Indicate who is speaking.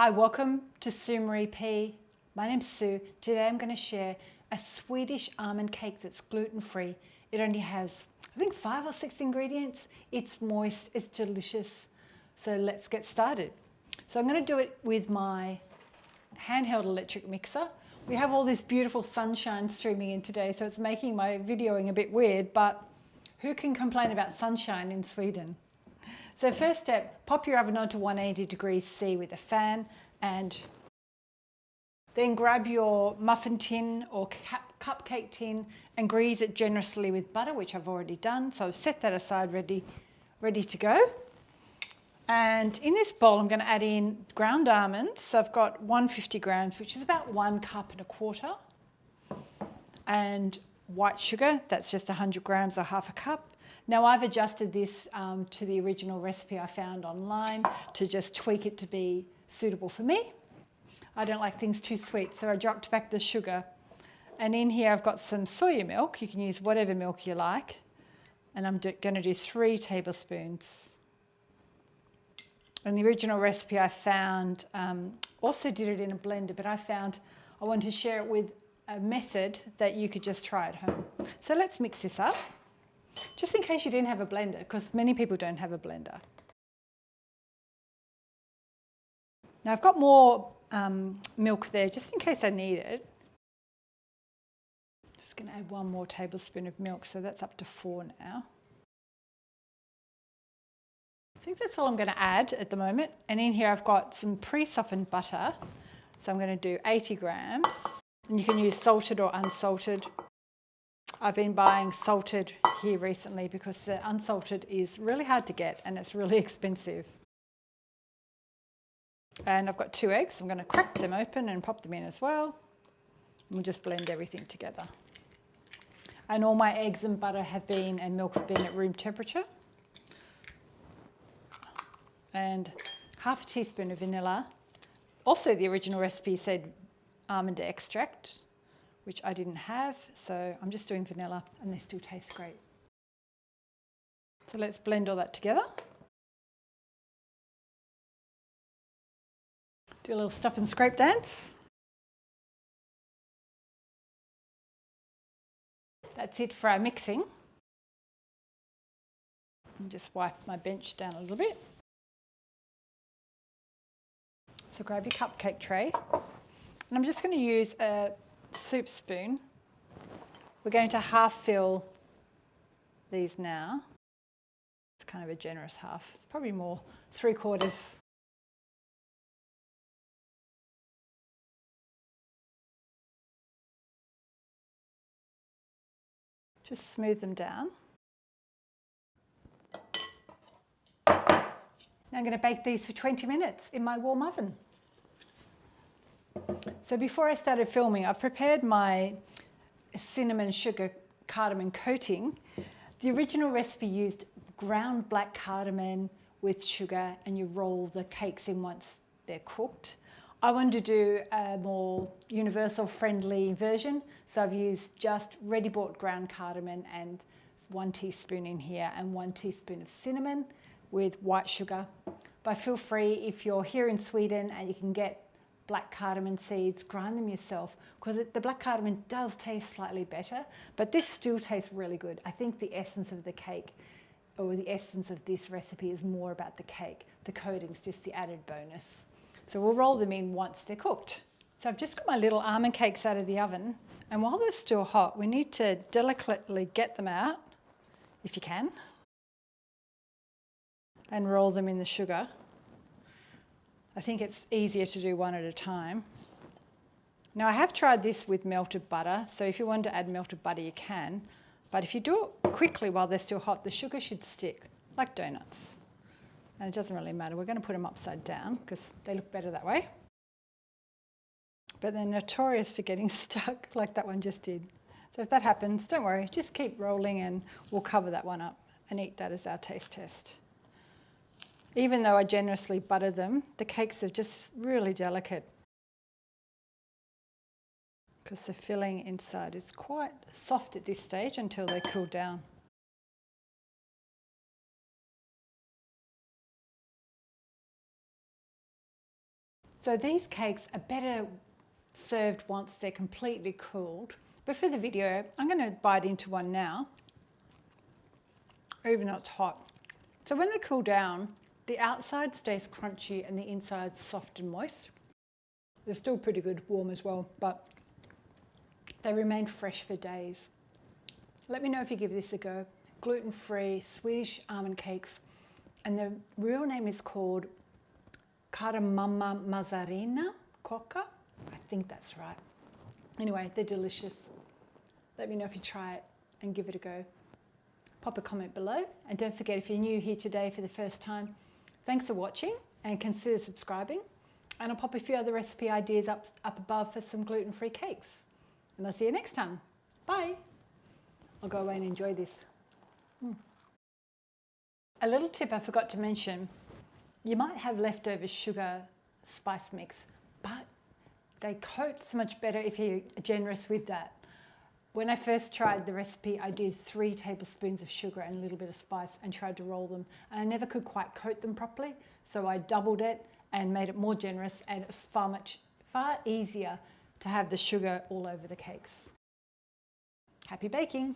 Speaker 1: Hi, welcome to Sue Marie P. My name's Sue. Today I'm going to share a Swedish almond cake that's gluten-free. It only has, I think, 5 or 6 ingredients. It's moist, it's delicious. So let's get started. So I'm going to do it with my handheld electric mixer. We have all this beautiful sunshine streaming in today, so it's making my videoing a bit weird, but who can complain about sunshine in Sweden? So first step, pop your oven on to 180 degrees C with a fan, and then grab your muffin tin or cupcake tin and grease it generously with butter, which I've already done. So I've set that aside ready to go. And in this bowl, I'm going to add in ground almonds. So I've got 150 grams, which is about 1 cup and a quarter. And white sugar, that's just 100 grams or half a cup. Now I've adjusted this to the original recipe I found online to just tweak it to be suitable for me. I don't like things too sweet, so I dropped back the sugar. And in here I've got some soya milk. You can use whatever milk you like. And I'm going to do 3 tablespoons. And the original recipe I found also did it in a blender, but I wanted to share it with a method that you could just try at home. So let's mix this up. Just in case you didn't have a blender, because many people don't have a blender. Now I've got more milk there, just in case I need it. Just going to add 1 more tablespoon of milk, so that's up to 4 now. I think that's all I'm going to add at the moment. And in here I've got some pre-softened butter, so I'm going to do 80 grams. And you can use salted or unsalted. I've been buying salted here recently because the unsalted is really hard to get and it's really expensive. And I've got 2 eggs. I'm going to crack them open and pop them in as well. And we'll just blend everything together. And all my eggs and butter and milk have been at room temperature. And half a teaspoon of vanilla. Also, the original recipe said almond extract, which I didn't have, so I'm just doing vanilla and they still taste great. So let's blend all that together. Do a little stop and scrape dance. That's it for our mixing. And just wipe my bench down a little bit. So grab your cupcake tray. And I'm just going to use a soup spoon. We're going to half fill these now. It's kind of a generous half. It's probably more, 3/4. Just smooth them down. Now I'm going to bake these for 20 minutes in my warm oven. So before I started filming, I've prepared my cinnamon, sugar, cardamom coating. The original recipe used ground black cardamom with sugar, and you roll the cakes in once they're cooked. I wanted to do a more universal friendly version, so I've used just ready bought ground cardamom and 1 teaspoon in here and 1 teaspoon of cinnamon with white sugar. But feel free, if you're here in Sweden and you can get black cardamom seeds, grind them yourself, because the black cardamom does taste slightly better, but this still tastes really good. I think the essence of the cake, or the essence of this recipe, is more about the cake. The coating's just the added bonus. So we'll roll them in once they're cooked. So I've just got my little almond cakes out of the oven, and while they're still hot, we need to delicately get them out, if you can, and roll them in the sugar. I think it's easier to do one at a time. Now I have tried this with melted butter, so if you want to add melted butter you can, but if you do it quickly while they're still hot, the sugar should stick, like donuts. And it doesn't really matter. We're going to put them upside down because they look better that way. But they're notorious for getting stuck like that one just did. So if that happens, don't worry, just keep rolling and we'll cover that one up and eat that as our taste test. Even though I generously butter them, the cakes are just really delicate because the filling inside is quite soft at this stage until they cool down. So these cakes are better served once they're completely cooled. But for the video, I'm going to bite into one now, even though it's hot. So when they cool down, the outside stays crunchy and the inside soft and moist. They're still pretty good warm as well, but they remain fresh for days. Let me know if you give this a go. Gluten-free Swedish almond cakes, and the real name is called cardamom Mazarinkakka. I think that's right. Anyway, they're delicious. Let me know if you try it and give it a go. Pop a comment below, and don't forget, if you're new here today for the first time, thanks for watching and consider subscribing. And I'll pop a few other recipe ideas up above for some gluten-free cakes. And I'll see you next time. Bye. I'll go away and enjoy this. A little tip I forgot to mention, you might have leftover sugar spice mix, but they coat so much better if you're generous with that. When I first tried the recipe, I did 3 tablespoons of sugar and a little bit of spice and tried to roll them. And I never could quite coat them properly, so I doubled it and made it more generous, and it was far easier to have the sugar all over the cakes. Happy baking!